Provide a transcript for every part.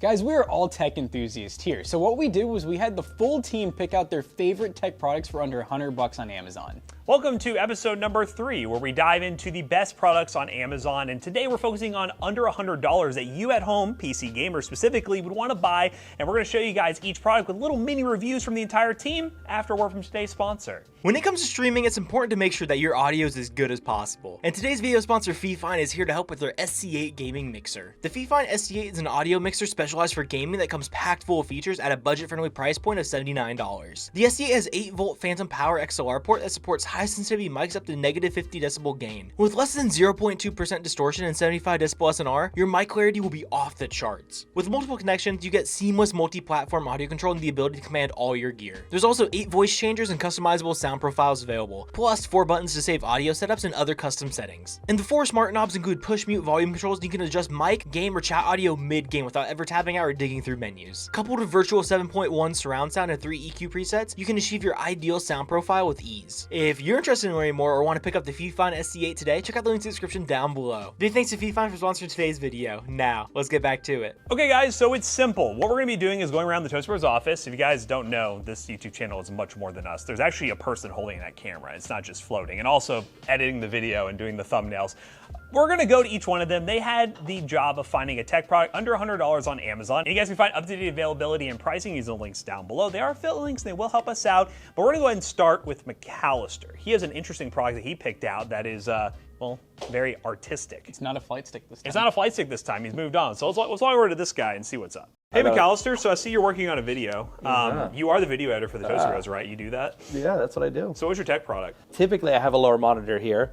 Guys, we are all tech enthusiasts here, so what we did was we had the full team pick out their favorite tech products for under $100 on Amazon. Welcome to episode number 3, where we dive into the best products on Amazon, and today we're focusing on under $100 that you at home, PC gamers specifically, would want to buy, and we're going to show you guys each product with little mini reviews from the entire team after a word from today's sponsor. When it comes to streaming, it's important to make sure that your audio is as good as possible. And today's video sponsor, Fifine, is here to help with their SC8 gaming mixer. The Fifine SC8 is an audio mixer specialized for gaming that comes packed full of features at a budget-friendly price point of $79. The SC8 has 8-volt phantom power XLR port that supports high sensitivity mics up to negative 50 decibel gain. With less than 0.2% distortion and 75 decibel SNR, your mic clarity will be off the charts. With multiple connections, you get seamless multi-platform audio control and the ability to command all your gear. There's also 8 voice changers and customizable sound profiles available, plus 4 buttons to save audio setups and other custom settings. And the 4 smart knobs include push mute volume controls, and you can adjust mic, game, or chat audio mid-game without ever tapping out or digging through menus. Coupled with virtual 7.1 surround sound and 3 EQ presets, you can achieve your ideal sound profile with ease. If you're interested in learning more or want to pick up the Fifine SC8 today, check out the link in the description down below. Big thanks to Fifine for sponsoring today's video. Now, let's get back to it. Okay guys, so it's simple. What we're going to be doing is going around the Toast Bros office. If you guys don't know, this YouTube channel is much more than us. There's actually a person holding that camera. It's not just floating, and also editing the video and doing the thumbnails. We're going to go to each one of them. They had the job of finding a tech product under $100 on Amazon. And you guys can find up-to-date availability and pricing using the links down below. They are affiliate links and they will help us out. But we're going to go ahead and start with McAllister. He has an interesting product that he picked out that is, well, very artistic. It's not a flight stick this time. It's not a flight stick this time. He's moved on. So let's walk over to this guy and see what's up. Hey, McAllister, so I see you're working on a video. You are the video editor for the Toast Bros, right? You do that? Yeah, that's what I do. So what's your tech product? Typically, I have a lower monitor here,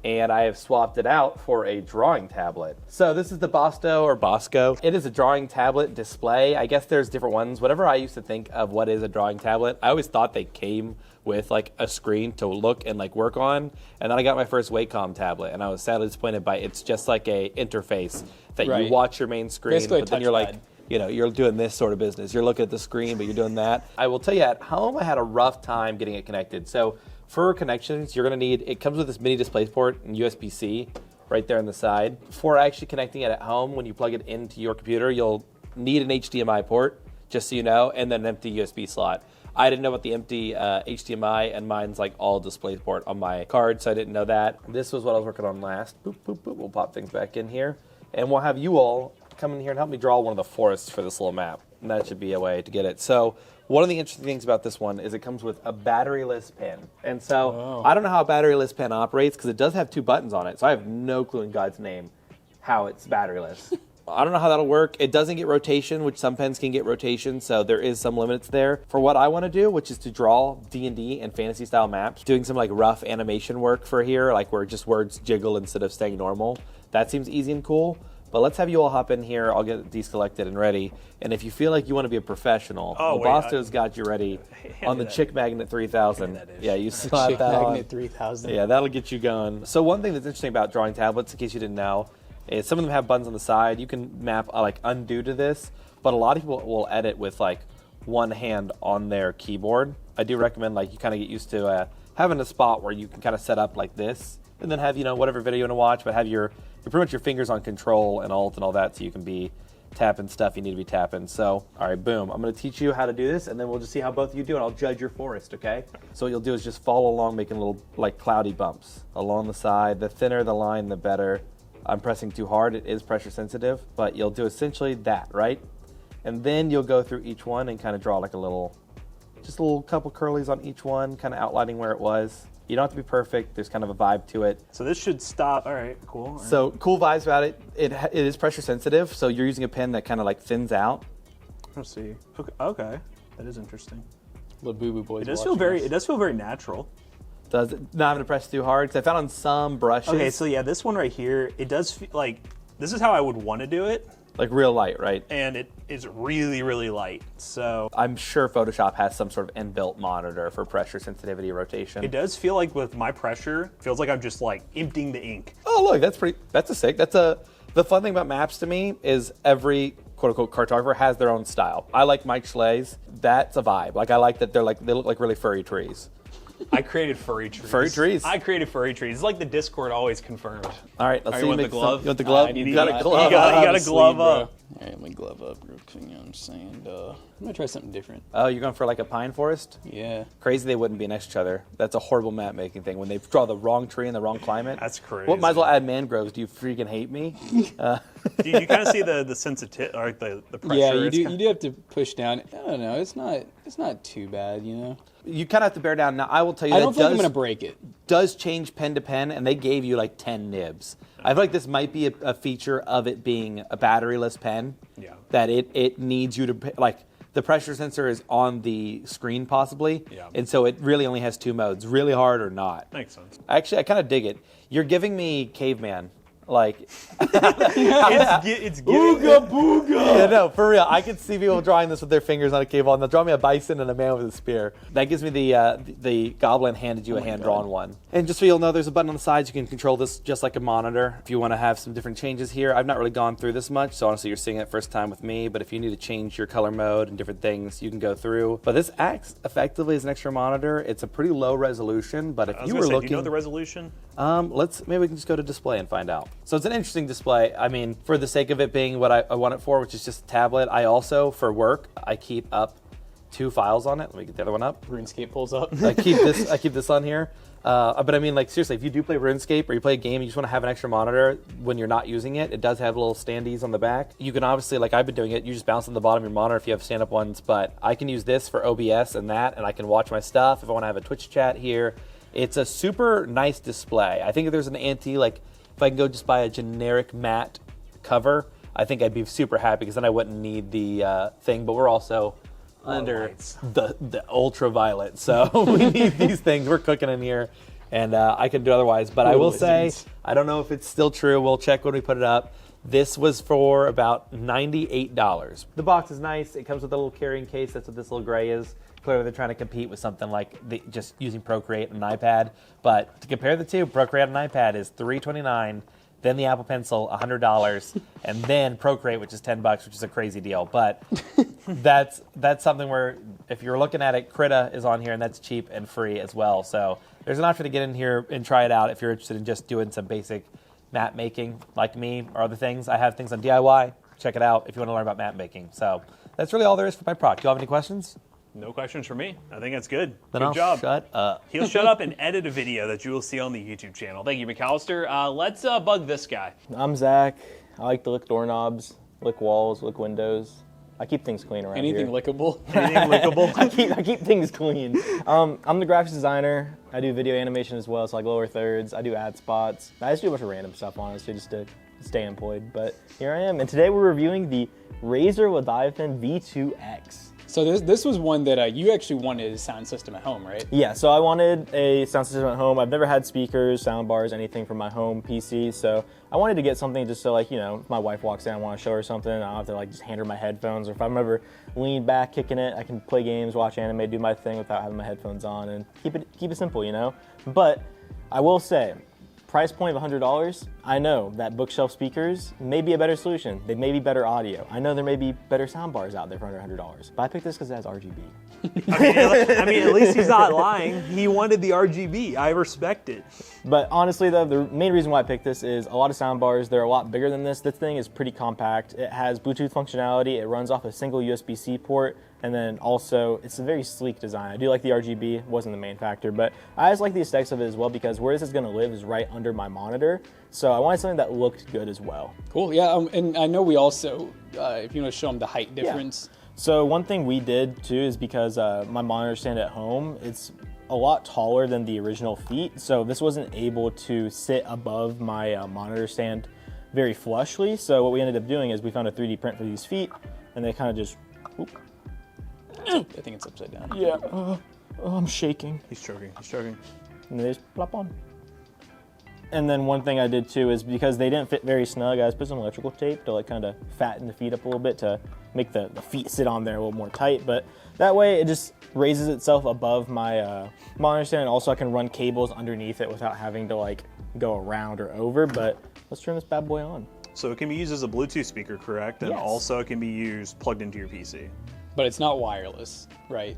and I have swapped it out for a drawing tablet. So this is the Bosco. It is a drawing tablet display. I guess there's different ones. Whatever I used to think of what is a drawing tablet, I always thought they came with like a screen to look and like work on. And then I got my first Wacom tablet, and I was sadly disappointed by it's just like a interface that you watch your main screen, basically but then you're like, you know, you're doing this sort of business. You're looking at the screen, but you're doing that. I will tell you, at home, I had a rough time getting it connected. So for connections, you're gonna need, it comes with this mini DisplayPort and USB-C right there on the side. For actually connecting it at home, when you plug it into your computer, you'll need an HDMI port, just so you know, and then an empty USB slot. I didn't know about the empty HDMI, and mine's like all DisplayPort on my card, so I didn't know that. This was what I was working on last. Boop, boop, boop. We'll pop things back in here, and we'll have you all come in here and help me draw one of the forests for this little map. And that should be a way to get it. So one of the interesting things about this one is it comes with a batteryless pen. And so I don't know how a batteryless pen operates because it does have 2 buttons on it. So I have no clue in God's name how it's batteryless. I don't know how that'll work. It doesn't get rotation, which some pens can get rotation, so there is some limits there. For what I want to do, which is to draw D&D and fantasy style maps, doing some like rough animation work for here, like where just words jiggle instead of staying normal. That seems easy and cool. But let's have you all hop in here. I'll get these collected and ready. And if you feel like you want to be a professional, Bosco's got you ready on the Chick Magnet 3000. Yeah, you slap Chick that Magnet on. 3000. Yeah, that'll get you going. So one thing that's interesting about drawing tablets, in case you didn't know, is some of them have buttons on the side. You can map like undo to this, but a lot of people will edit with like one hand on their keyboard. I do recommend like you kind of get used to having a spot where you can kind of set up like this, and then have, you know, whatever video you want to watch, but have your pretty much your fingers on control and alt and all that, so you can be tapping stuff you need to be tapping. So, all right, boom. I'm going to teach you how to do this, and then we'll just see how both of you do, and I'll judge your forest, okay? So what you'll do is just follow along, making little like cloudy bumps along the side. The thinner the line, the better. I'm pressing too hard. It is pressure sensitive, but you'll do essentially that, right? And then you'll go through each one and kind of draw like a little, just a little couple curlies on each one, kind of outlining where it was. You don't have to be perfect. There's kind of a vibe to it. So this should stop. All right, cool. All right. So cool vibes about it. It is pressure sensitive, so you're using a pen that kind of like thins out. Let's see. Okay, that is interesting. Little boo-boo boys. It does feel very. It does feel very natural. Does it not having to press too hard? Because I found on some brushes. Okay, so yeah, this one right here, it does feel like this is how I would want to do it. Like real light, right? And it is really, really light. So I'm sure Photoshop has some sort of inbuilt monitor for pressure sensitivity rotation. It does feel like with my pressure, it feels like I'm just like emptying the ink. Oh look, that's a sick. The fun thing about maps to me is every quote unquote cartographer has their own style. I like Mike Schlei's. That's a vibe. Like I like that they look like really furry trees. I created furry trees. Furry trees? I created furry trees. It's like the Discord always confirmed. All right, let's see. You want the glove? You want the glove? You got a glove. You got a glove up. All right, let me glove up real quick. You know what I'm saying? I'm gonna try something different. Oh, you're going for like a pine forest? Yeah. Crazy they wouldn't be next to each other. That's a horrible map making thing. When they draw the wrong tree in the wrong climate. That's crazy. Well, might as well add mangroves. Do you freaking hate me? Do you kind of see the sensitivity, or the pressure? Yeah, you It's do. kinda- You do have to push down. I don't know. It's not too bad, you know. You kind of have to bear down. Now, I will tell you I that don't feel like I'm gonna break it. does change pen to pen, and they gave you like 10 nibs. I feel like this might be a feature of it being a batteryless pen. Yeah. That it needs you to, like, the pressure sensor is on the screen possibly. Yeah. And so it really only has 2 modes, really hard or not. Makes sense. Actually, I kind of dig it. You're giving me caveman. Like, It's getting yeah, no, for real. I could see people drawing this with their fingers on a cave wall, and they'll draw me a bison and a man with a spear. That gives me the goblin handed you a hand-drawn one. And just so you'll know, there's a button on the sides. You can control this just like a monitor. If you want to have some different changes here, I've not really gone through this much, so honestly, you're seeing it first time with me. But if you need to change your color mode and different things, you can go through. But this acts effectively as an extra monitor. It's a pretty low resolution, but if I was you gonna were say, looking, do you know the resolution? maybe we can just go to display and find out. So it's an interesting display. I mean, for the sake of it being what I want it for, which is just a tablet, I also, for work, I keep up 2 files on it. Let me get the other one up. RuneScape pulls up. I keep this on here. But I mean, like, seriously, if you do play RuneScape or you play a game and you just want to have an extra monitor when you're not using it, it does have little standees on the back. You can obviously, like I've been doing it, you just bounce on the bottom of your monitor if you have stand-up ones, but I can use this for OBS and I can watch my stuff if I want to have a Twitch chat here. It's a super nice display. I think if there's an like, if I can go just buy a generic matte cover, I think I'd be super happy because then I wouldn't need the thing, but we're also under lights. the ultraviolet, so we need these things. We're cooking in here, and I can do otherwise. But I will say, I don't know if it's still true. We'll check when we put it up. This was for about $98. The box is nice. It comes with a little carrying case. That's what this little gray is. Clearly, they're trying to compete with something like just using Procreate and an iPad. But to compare the two, Procreate and iPad is $329. Then the Apple Pencil, $100, and then Procreate, which is $10, which is a crazy deal. But that's something where if you're looking at it, Krita is on here, and that's cheap and free as well. So there's an option to get in here and try it out if you're interested in just doing some basic map making, like me, or other things. I have things on DIY. Check it out if you want to learn about map making. So that's really all there is for my product. Do you have any questions? No questions for me. I think that's good. Then Good I'll job. shut up. He'll shut up and edit a video that you will see on the YouTube channel. Thank you, McAllister. Let's bug this guy. I'm Zach. I like to lick doorknobs, lick walls, lick windows. I keep things clean around Anything here. lickable? Anything lickable? I keep things clean. I'm the graphics designer. I do video animation as well, so like lower thirds. I do ad spots. I just do a bunch of random stuff, honestly, just to stay employed. But here I am, and today we're reviewing the Razer Leviathan V2X. So this was one that you actually wanted a sound system at home, right? Yeah, so I wanted a sound system at home. I've never had speakers, sound bars, anything from my home PC, so I wanted to get something just so, like, you know, if my wife walks in, I want to show her something, I don't have to, like, just hand her my headphones, or if I'm ever leaned back, kicking it, I can play games, watch anime, do my thing without having my headphones on, and keep it simple, you know? But I will say, price point of $100, I know that bookshelf speakers may be a better solution. They may be better audio. I know there may be better sound bars out there for under $100, but I picked this because it has RGB. I mean, at least he's not lying. He wanted the RGB. I respect it. But honestly though, the main reason why I picked this is a lot of sound bars, they're a lot bigger than this. This thing is pretty compact. It has Bluetooth functionality. It runs off a single USB-C port. And then also, it's a very sleek design. I do like the RGB, wasn't the main factor, but I just like the aesthetics of it as well because where this is gonna live is right under my monitor. So I wanted something that looked good as well. Cool, yeah, and I know we also, if you want to show them the height difference. So one thing we did too is because my monitor stand at home, it's a lot taller than the original feet. So this wasn't able to sit above my monitor stand very flushly. So what we ended up doing is we found a 3D print for these feet and they kind of just, whoop. I think it's upside down. Yeah, I'm shaking. He's choking. He's choking. And they just plop on. And then one thing I did too is because they didn't fit very snug, I just put some electrical tape to like kind of fatten the feet up a little bit to make the feet sit on there a little more tight. But that way it just raises itself above my monitor stand, and also I can run cables underneath it without having to like go around or over. But let's turn this bad boy on. So it can be used as a Bluetooth speaker, correct? And Yes. also it can be used plugged into your PC. But it's not wireless, right?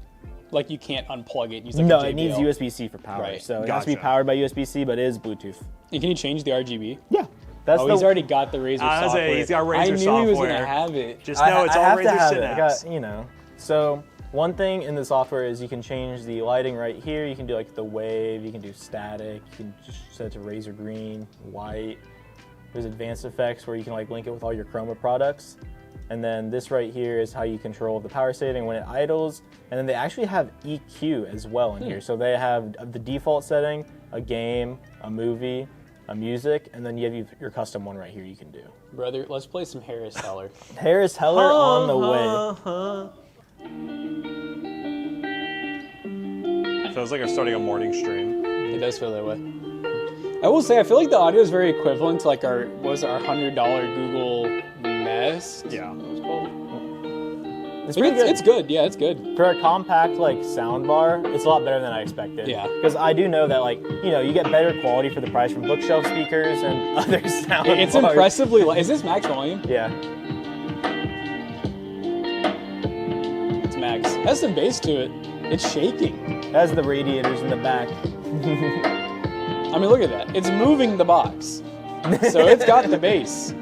Like you can't unplug it and use like No, a JBL. it needs USB-C for power. Right. So it has to be Gotcha. powered by USB-C, but it is Bluetooth. And can you change the RGB? Yeah. That's He's already got the Razer I was gonna say, software. he's got Razer I knew he was software. gonna have it. Just know it's I all have to Razer have it. I Synapse. got, you know. So one thing in the software is you can change the lighting right here. You can do like the wave. You can do static. You can just set it to Razer green, white. There's advanced effects where you can like link it with all your Chroma products. And then this right here is how you control the power setting when it idles. And then they actually have EQ as well in here. So they have the default setting, a game, a movie, a music, and then you have your custom one right here you can do. Brother, let's play some Harris Heller. Harris Heller on the way. Feels like we're starting a morning stream. It does feel that way. I will say, I feel like the audio is very equivalent to like our $100 Google Nest. Yeah. It's pretty good. It's good. Yeah, it's good. For a compact like sound bar, it's a lot better than I expected. Yeah. Because I do know that like, you know, you get better quality for the price from bookshelf speakers and other sound It's bars. impressively. Is this max volume? Yeah. It's max. It has some bass to it. It's shaking. It has the radiators in the back. I mean, look at that. It's moving the box. So it's got the bass.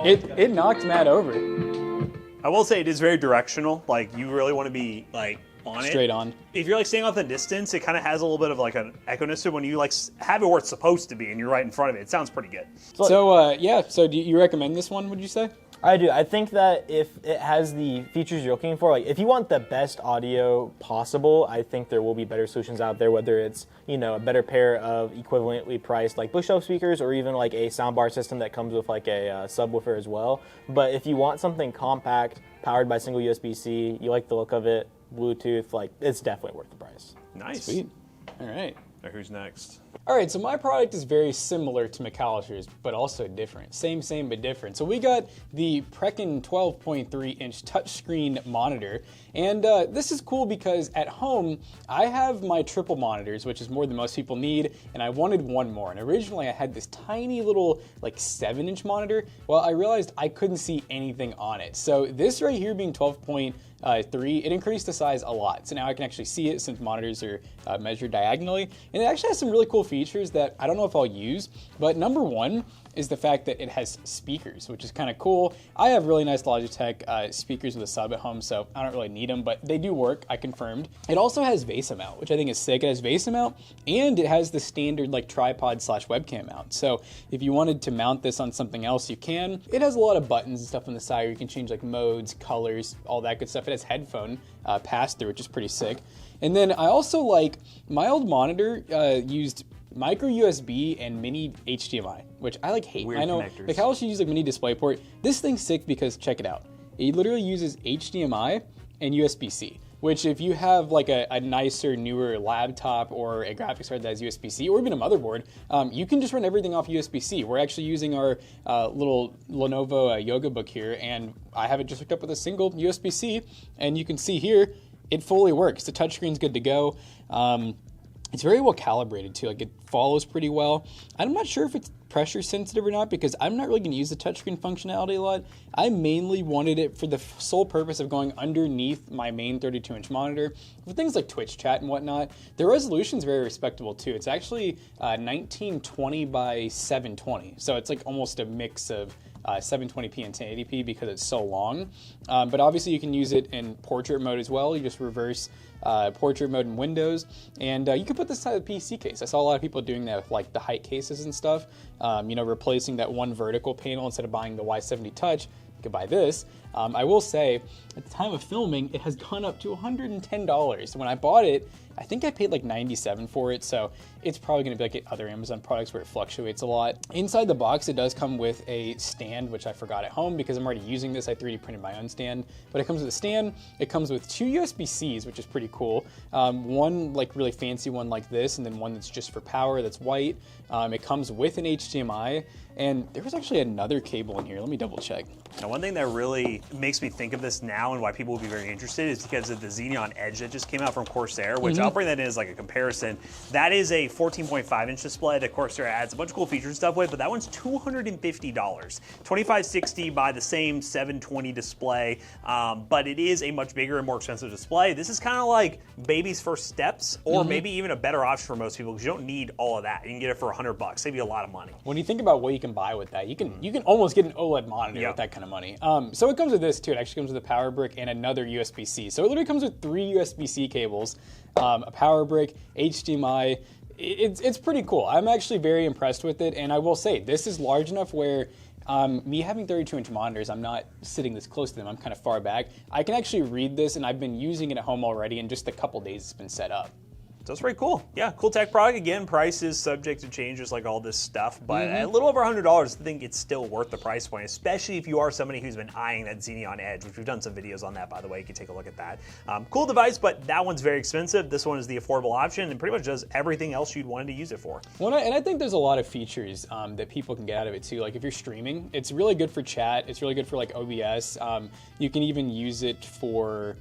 It knocked Matt over. I will say it is very directional. Like, you really want to be like on it. Straight on. If you're like staying off the distance, it kind of has a little bit of like an echo-ness to it when you like have it where it's supposed to be and you're right in front of it. It sounds pretty good. So yeah. So do you recommend this one? Would you say? I do. I think that if it has the features you're looking for, like if you want the best audio possible, I think there will be better solutions out there, whether it's, you know, a better pair of equivalently priced like bookshelf speakers or even like a soundbar system that comes with like a subwoofer as well. But if you want something compact, powered by single USB-C, you like the look of it, Bluetooth, like it's definitely worth the price. Nice. Sweet. All right. Now, who's next? All right, so my product is very similar to McAllister's, but also different. Same, but different. So we got the Precken 12.3-inch touchscreen monitor, and this is cool because at home, I have my triple monitors, which is more than most people need, and I wanted one more. And originally I had this tiny little like 7-inch monitor. Well, I realized I couldn't see anything on it. So this right here being 12.3, it increased the size a lot. So now I can actually see it since monitors are measured diagonally. And it actually has some really cool features that I don't know if I'll use, but number one is the fact that it has speakers, which is kind of cool. I have really nice Logitech speakers with a sub at home, so I don't really need them, but they do work, I confirmed. It also has VESA mount, which I think is sick. It has VESA mount, and it has the standard like tripod/webcam mount. So if you wanted to mount this on something else, you can. It has a lot of buttons and stuff on the side where you can change like modes, colors, all that good stuff. It has headphone pass-through, which is pretty sick. And then I also like, my old monitor used micro USB and mini HDMI, which I like hate. Weird I know connectors. Mikhail should use like mini DisplayPort. This thing's sick because check it out. It literally uses HDMI and USB-C, which if you have like a nicer, newer laptop or a graphics card that has USB-C or even a motherboard, you can just run everything off USB-C. We're actually using our little Lenovo Yoga book here, and I have it just hooked up with a single USB-C, and you can see here, it fully works. The touchscreen's good to go. It's very well calibrated too, like it follows pretty well. I'm not sure if it's pressure sensitive or not because I'm not really gonna use the touchscreen functionality a lot. I mainly wanted it for the sole purpose of going underneath my main 32-inch monitor for things like Twitch chat and whatnot. The resolution's very respectable too. It's actually 1920 by 720, so it's like almost a mix of 720p and 1080p because it's so long. But obviously you can use it in portrait mode as well. You just reverse portrait mode in Windows, and you can put this inside the PC case. I saw a lot of people doing that with like the height cases and stuff. You know, replacing that one vertical panel instead of buying the Y70 Touch. You could buy this. I will say, at the time of filming, it has gone up to $110. When I bought it, I think I paid like $97 for it, so it's probably gonna be like other Amazon products where it fluctuates a lot. Inside the box, it does come with a stand, which I forgot at home because I'm already using this. I 3D printed my own stand, but it comes with a stand. It comes with 2 USB-Cs, which is pretty cool. One like really fancy one like this, and then one that's just for power that's white. It comes with an HDMI, and there was actually another cable in here. Let me double check. Now, one thing that really actually makes me think of this now and why people will be very interested is because of the Xenon Edge that just came out from Corsair, which I'll bring that in as like a comparison. That is a 14.5-inch display that Corsair adds a bunch of cool features and stuff with, but that one's $250. 2560 by the same 720 display, but it is a much bigger and more expensive display. This is kind of like baby's first steps, or maybe even a better option for most people because you don't need all of that. You can get it for $100, save you a lot of money. When you think about what you can buy with that, you can almost get an OLED monitor with that kind of money. So it comes with this too. It actually comes with a power brick and another USB-C. So it literally comes with 3 USB-C cables, a power brick, HDMI. It's pretty cool. I'm actually very impressed with it, and I will say this is large enough where me having 32-inch monitors, I'm not sitting this close to them. I'm kind of far back. I can actually read this, and I've been using it at home already in just a couple days it's been set up. So it's very cool. Yeah, cool tech product. Again, price is subject to change just like all this stuff, but at a little over $100, I think it's still worth the price point, especially if you are somebody who's been eyeing that Xenon Edge, which we've done some videos on that, by the way. You can take a look at that. Cool device, but that one's very expensive. This one is the affordable option and pretty much does everything else you'd want to use it for. Well, and I think there's a lot of features that people can get out of it too. Like if you're streaming, it's really good for chat. It's really good for like OBS. You can even use it for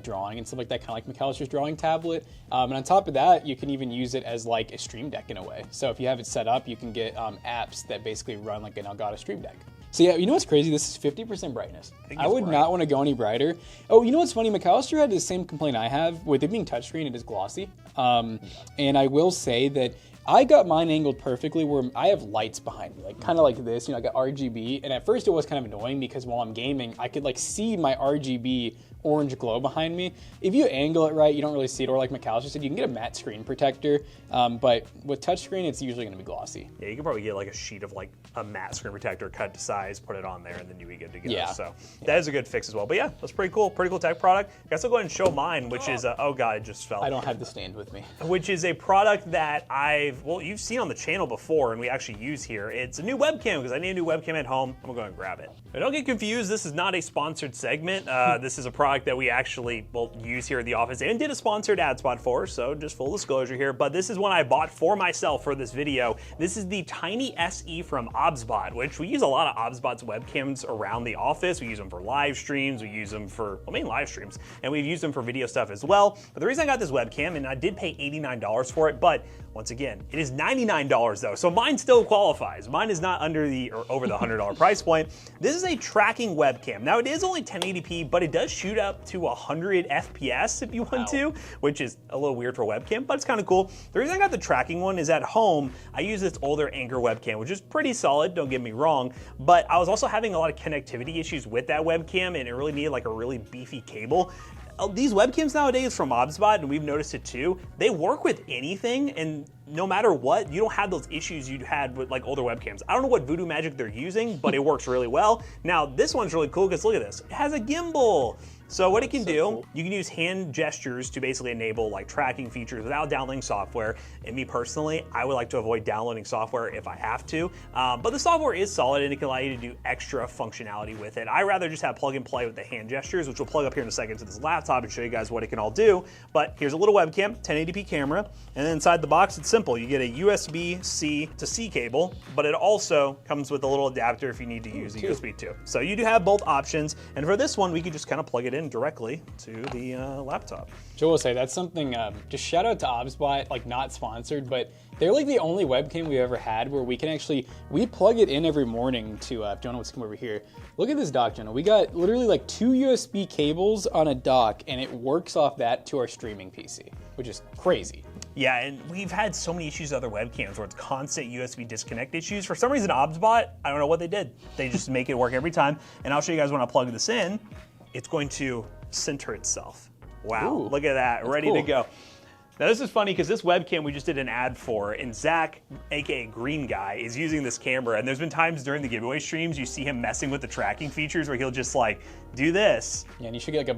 drawing and stuff like that, kind of like McAllister's drawing tablet. And on top of that, you can even use it as like a stream deck in a way. So if you have it set up, you can get apps that basically run like an Elgato stream deck. So yeah, you know what's crazy? This is 50% brightness. I would not want to go any brighter. Oh, you know what's funny? McAllister had the same complaint I have. With it being touchscreen, it is glossy. And I will say that I got mine angled perfectly where I have lights behind me, like kind of like this, I got RGB. And at first it was kind of annoying because while I'm gaming, I could like see my RGB orange glow behind me. If you angle it right, you don't really see it, or like McAllister said, you can get a matte screen protector, but with touchscreen, it's usually gonna be glossy. Yeah, you can probably get like a sheet of like a matte screen protector, cut to size, put it on there, and then you'll be good to go. Yeah. So that is a good fix as well. But yeah, that's pretty cool tech product. I guess I'll go ahead and show mine, which is, oh God, it just fell. I don't have the stand with me. Which is a product that you've seen on the channel before and we actually use here. It's a new webcam because I need a new webcam at home. I'm gonna go and grab it. But don't get confused, this is not a sponsored segment. This is a product that we actually use here at the office and did a sponsored ad spot for, so just full disclosure here, but this is one I bought for myself for this video. This is the Tiny SE from OBSBot, which we use a lot of OBSBot's webcams around the office. We use them for live streams, we use them for, main live streams, and we've used them for video stuff as well. But the reason I got this webcam, and I did pay $89 for it, but once again, it is $99 though, so mine still qualifies. Mine is not under or over the $100 price point. This is a tracking webcam. Now it is only 1080p, but it does shoot up to 100 FPS if you want to, which is a little weird for a webcam, but it's kind of cool. The reason I got the tracking one is at home, I use this older Anker webcam, which is pretty solid, don't get me wrong, but I was also having a lot of connectivity issues with that webcam, and it really needed like a really beefy cable. These webcams nowadays from OBSBot, and we've noticed it too, they work with anything, and no matter what, you don't have those issues you had with like older webcams. I don't know what voodoo magic they're using, but it works really well. Now, this one's really cool because look at this. It has a gimbal. So what it can do, you can use hand gestures to basically enable like tracking features without downloading software. And me personally, I would like to avoid downloading software if I have to. But the software is solid and it can allow you to do extra functionality with it. I rather just have plug and play with the hand gestures, which we'll plug up here in a second to this laptop and show you guys what it can all do. But here's a little webcam, 1080p camera, and then inside the box, it's simple. You get a USB-C to C cable, but it also comes with a little adapter if you need to use a USB 2. So you do have both options. And for this one, we can just kind of plug it in directly to the laptop. Joe will say that's something, just shout out to OBSBot, like not sponsored, but they're like the only webcam we've ever had where we can actually, we plug it in every morning to, Jonah, let's come over here. Look at this dock, Jonah. We got literally like 2 USB cables on a dock and it works off that to our streaming PC, which is crazy. Yeah, and we've had so many issues with other webcams where it's constant USB disconnect issues. For some reason, OBSBot, I don't know what they did. They just make it work every time. And I'll show you guys when I plug this in, it's going to center itself. Wow, Ooh, look at that, ready to go. Now this is funny because this webcam we just did an ad for, and Zach, aka Green Guy, is using this camera, and there's been times during the giveaway streams you see him messing with the tracking features where he'll just like do this. Yeah, and you should get like a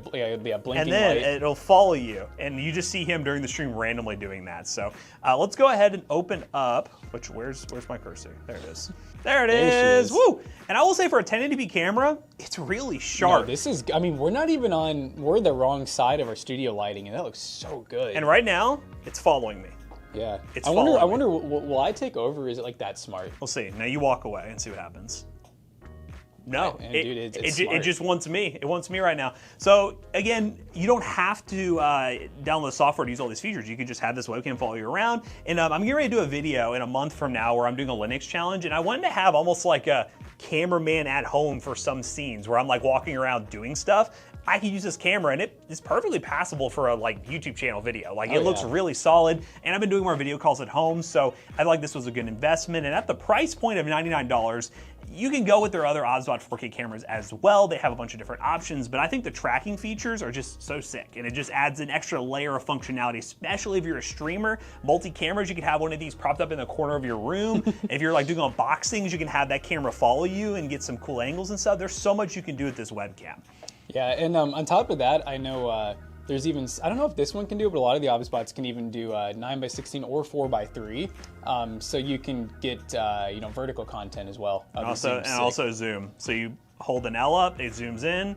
blinking and then light. It'll follow you, and you just see him during the stream randomly doing that. So let's go ahead and open up, which, where's my cursor? There it is. There it is, woo! And I will say for a 1080p camera, it's really sharp. No, this is, I mean, we're not even on, we're the wrong side of our studio lighting, and that looks so good. And right now, it's following me. Yeah. It's I wonder, will I take over? Is it like that smart? We'll see. Now you walk away and see what happens. No, And dude, it's it smart. just wants me. It wants me right now. So again, you don't have to download software to use all these features. You can just have this webcam follow you around. And I'm getting ready to do a video in a month from now where I'm doing a Linux challenge, and I wanted to have almost like a cameraman at home for some scenes where I'm like walking around doing stuff. I can use this camera, and it is perfectly passable for a like YouTube channel video. Like it looks really solid, and I've been doing more video calls at home, so I feel like this was a good investment. And at the price point of $99, you can go with their other OBSBot 4K cameras as well. They have a bunch of different options, but I think the tracking features are just so sick, and it just adds an extra layer of functionality, especially if you're a streamer. Multi-cameras, you can have one of these propped up in the corner of your room. If you're like doing unboxings, you can have that camera follow you and get some cool angles and stuff. There's so much you can do with this webcam. Yeah, and on top of that, I know there's even, I don't know if this one can do it, but a lot of the OBSBots can even do 9x16 or 4x3. So you can get vertical content as well. And also zoom. So you hold an L up, it zooms in.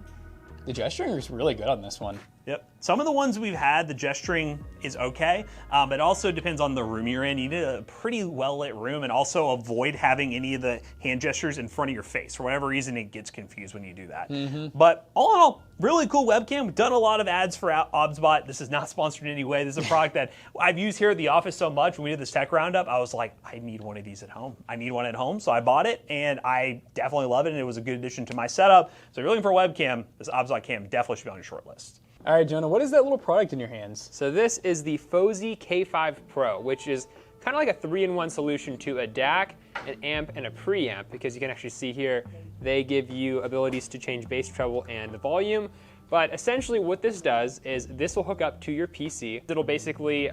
The gesturing is really good on this one. Yep. Some of the ones we've had, the gesturing is okay, but it also depends on the room you're in. You need a pretty well-lit room, and also avoid having any of the hand gestures in front of your face. For whatever reason, it gets confused when you do that. But all in all, really cool webcam. We've done a lot of ads for OBSBot. This is not sponsored in any way. This is a product that I've used here at the office so much. When we did this tech roundup, I was like, I need one of these at home. I need one at home, so I bought it, and I definitely love it, and it was a good addition to my setup. So if you're looking for a webcam, this OBSBot cam definitely should be on your short list. All right, Jonah, what is that little product in your hands? So this is the Fosi K5 Pro, which is kind of like a 3-in-1 solution to a DAC, an amp, and a preamp, because you can actually see here, they give you abilities to change bass treble and the volume. But essentially what this does is this will hook up to your PC. It'll basically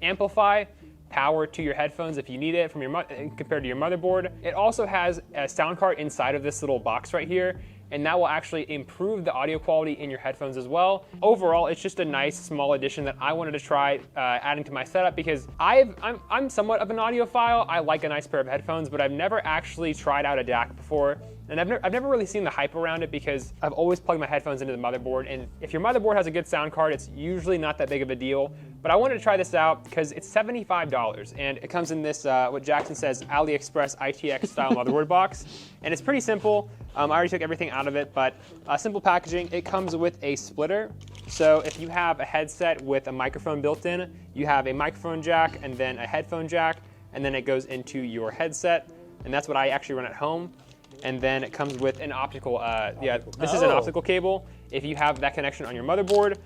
amplify power to your headphones if you need it from your compared to your motherboard. It also has a sound card inside of this little box right here, and that will actually improve the audio quality in your headphones as well. Overall, it's just a nice small addition that I wanted to try adding to my setup, because I'm somewhat of an audiophile. I like a nice pair of headphones, but I've never actually tried out a DAC before. And I've never really seen the hype around it, because I've always plugged my headphones into the motherboard, and if your motherboard has a good sound card, it's usually not that big of a deal. But I wanted to try this out because it's $75, and it comes in this, what Jackson says, AliExpress ITX style motherboard box. And it's pretty simple. I already took everything out of it, but simple packaging. It comes with a splitter. So if you have a headset with a microphone built in, you have a microphone jack and then a headphone jack, and then it goes into your headset. And that's what I actually run at home. And then it comes with an optical, this is an optical cable if you have that connection on your motherboard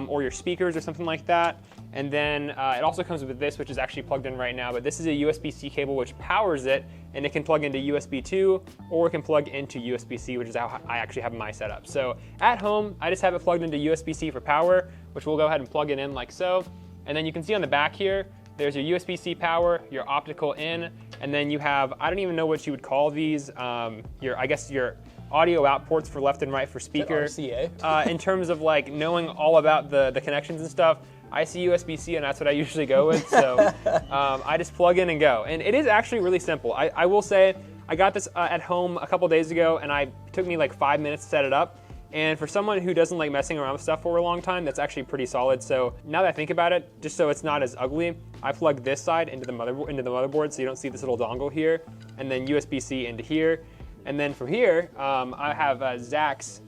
or your speakers or something like that. And then it also comes with this, which is actually plugged in right now, but this is a USB-C cable which powers it, and it can plug into USB 2, or it can plug into USB-C, which is how I actually have my setup. So at home, I just have it plugged into USB-C for power, which we'll go ahead and plug it in like so. And then you can see on the back here, there's your USB-C power, your optical in, and then you have, I don't even know what you would call these, I guess your audio out ports for left and right for speaker. RCA? In terms of like knowing all about the connections and stuff, I see USB-C and that's what I usually go with, so I just plug in and go. And it is actually really simple. I will say, I got this at home a couple days ago, and it took me like 5 minutes to set it up. And for someone who doesn't like messing around with stuff for a long time, that's actually pretty solid. So now that I think about it, just so it's not as ugly, I plug this side into the motherboard, so you don't see this little dongle here, and then USB-C into here. And then from here, I have Zach's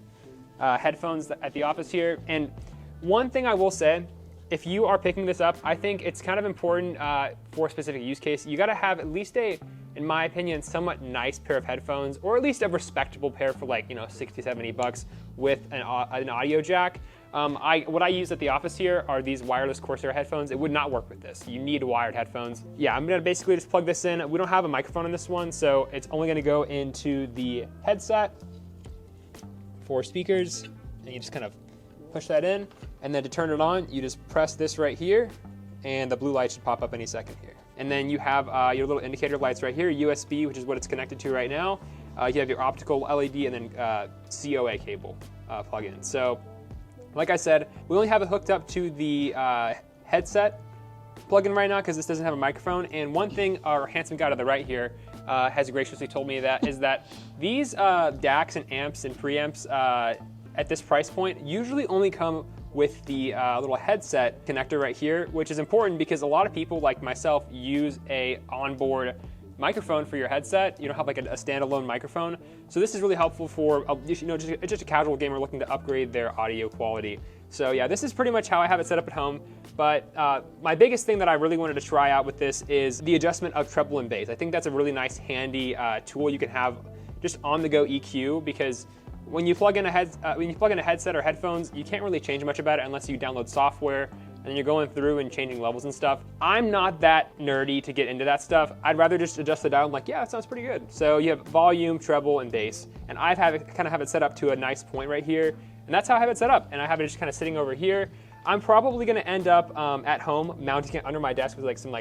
headphones at the office here. And one thing I will say, if you are picking this up, I think it's kind of important for a specific use case. You gotta have at least in my opinion, somewhat nice pair of headphones, or at least a respectable pair for like, $60, $70 with an audio jack. What I use at the office here are these wireless Corsair headphones. It would not work with this. You need wired headphones. Yeah, I'm gonna basically just plug this in. We don't have a microphone in this one, so it's only gonna go into the headset for speakers, and you just kind of push that in, and then to turn it on, you just press this right here, and the blue light should pop up any second here. And then you have your little indicator lights right here, USB, which is what it's connected to right now. You have your optical LED and then COA cable plug-in. So, like I said, we only have it hooked up to the headset plug-in right now because this doesn't have a microphone. And one thing our handsome guy to the right here has graciously told me is that these DACs and amps and preamps at this price point usually only come with the little headset connector right here, which is important because a lot of people like myself use a onboard microphone for your headset. You don't have like a standalone microphone. So this is really helpful for just a casual gamer looking to upgrade their audio quality. So yeah, this is pretty much how I have it set up at home. But my biggest thing that I really wanted to try out with this is the adjustment of treble and bass. I think that's a really nice, handy tool you can have just on-the-go EQ, because when you plug in a headset or headphones, you can't really change much about it unless you download software and you're going through and changing levels and stuff. I'm not that nerdy to get into that stuff. I'd rather just adjust the dial. I'm like, yeah, it sounds pretty good. So you have volume, treble, and bass. And I kind of have it set up to a nice point right here. And that's how I have it set up. And I have it just kind of sitting over here. I'm probably gonna end up at home mounting it under my desk with like some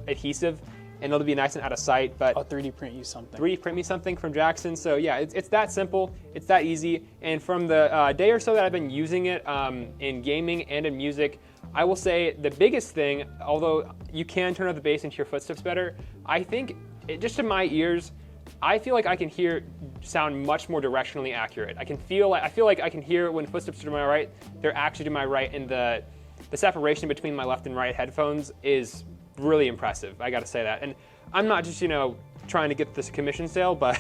adhesive, and it'll be nice and out of sight. But I'll 3D print you something. 3D print me something from Jackson. So yeah, it's that simple, it's that easy. And from the day or so that I've been using it in gaming and in music, I will say the biggest thing, although you can turn up the bass into your footsteps better, I think just in my ears, I feel like I can hear sound much more directionally accurate. I feel like I can hear when footsteps are to my right, they're actually to my right, and the separation between my left and right headphones is really impressive. I gotta say that. And I'm not just, trying to get this commission sale, but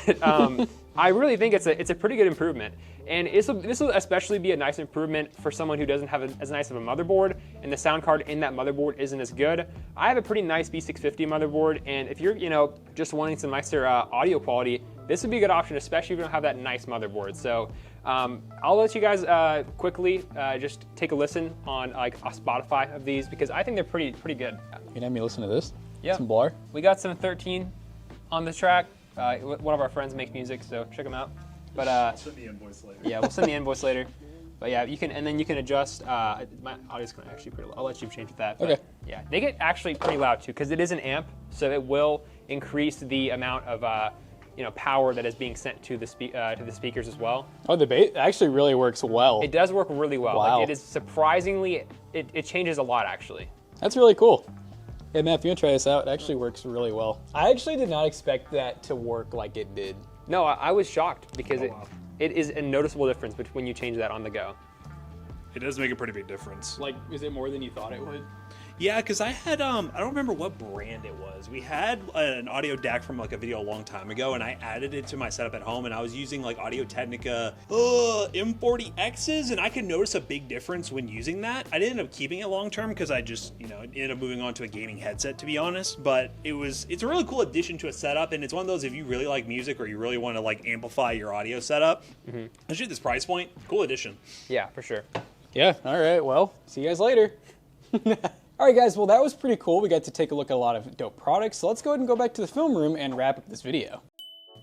I really think it's a pretty good improvement. And this will especially be a nice improvement for someone who doesn't have as nice of a motherboard, and the sound card in that motherboard isn't as good. I have a pretty nice B650 motherboard, and if you're just wanting some nicer audio quality, this would be a good option, especially if you don't have that nice motherboard. So I'll let you guys quickly just take a listen on like a Spotify of these, because I think they're pretty good. You can have me listen to this? Yeah. Some Blur? We got some 13 on the track. One of our friends makes music, so check them out. But send the invoice later. Yeah, we'll send the invoice later. But yeah, you can adjust. My audio's kind of actually pretty low. I'll let you change that. But okay. Yeah, they get actually pretty loud too, because it is an amp, so it will increase the amount of power that is being sent to the speakers as well. Oh, the bass actually really works well. It does work really well. Wow. Like, it is surprisingly, it changes a lot actually. That's really cool. Hey Matt, if you want to try this out, it actually works really well. I actually did not expect that to work like it did. No, I was shocked, because it is a noticeable difference between when you change that on the go. It does make a pretty big difference. Like, is it more than you thought it would? Yeah, because I had, I don't remember what brand it was. We had an audio DAC from like a video a long time ago, and I added it to my setup at home, and I was using like Audio Technica M40Xs, and I could notice a big difference when using that. I didn't end up keeping it long term because I just, ended up moving on to a gaming headset, to be honest. But it's a really cool addition to a setup, and it's one of those, if you really like music or you really want to like amplify your audio setup, especially at this price point, cool addition. Yeah, for sure. Yeah, all right, well, see you guys later. All right, guys, well, that was pretty cool. We got to take a look at a lot of dope products. So let's go ahead and go back to the film room and wrap up this video.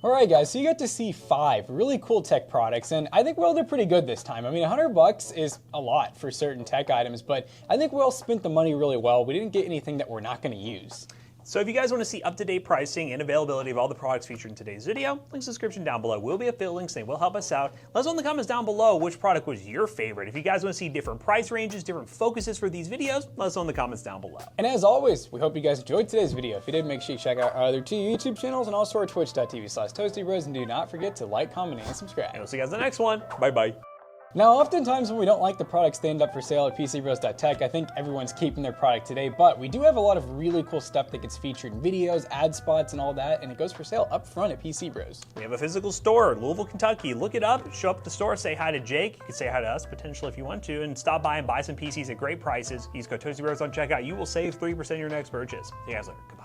All right, guys, so you got to see 5 really cool tech products, and I think Will did pretty good this time. I mean, $100 is a lot for certain tech items, but I think Will spent the money really well. We didn't get anything that we're not going to use. So if you guys want to see up-to-date pricing and availability of all the products featured in today's video, link in the description down below will be affiliate links, and they will help us out. Let us know in the comments down below which product was your favorite. If you guys want to see different price ranges, different focuses for these videos, let us know in the comments down below. And as always, we hope you guys enjoyed today's video. If you did, make sure you check out our other 2 YouTube channels and also our twitch.tv/ToastyBros, and do not forget to like, comment, and subscribe. And we'll see you guys in the next one. Bye-bye. Now, oftentimes when we don't like the products that end up for sale at PCBros.tech, I think everyone's keeping their product today, but we do have a lot of really cool stuff that gets featured in videos, ad spots, and all that, and it goes for sale up front at PC Bros. We have a physical store, Louisville, Kentucky. Look it up, show up at the store, say hi to Jake. You can say hi to us, potentially, if you want to, and stop by and buy some PCs at great prices. Use code ToastyBros on checkout. You will save 3% of your next purchase. See you guys later. Goodbye.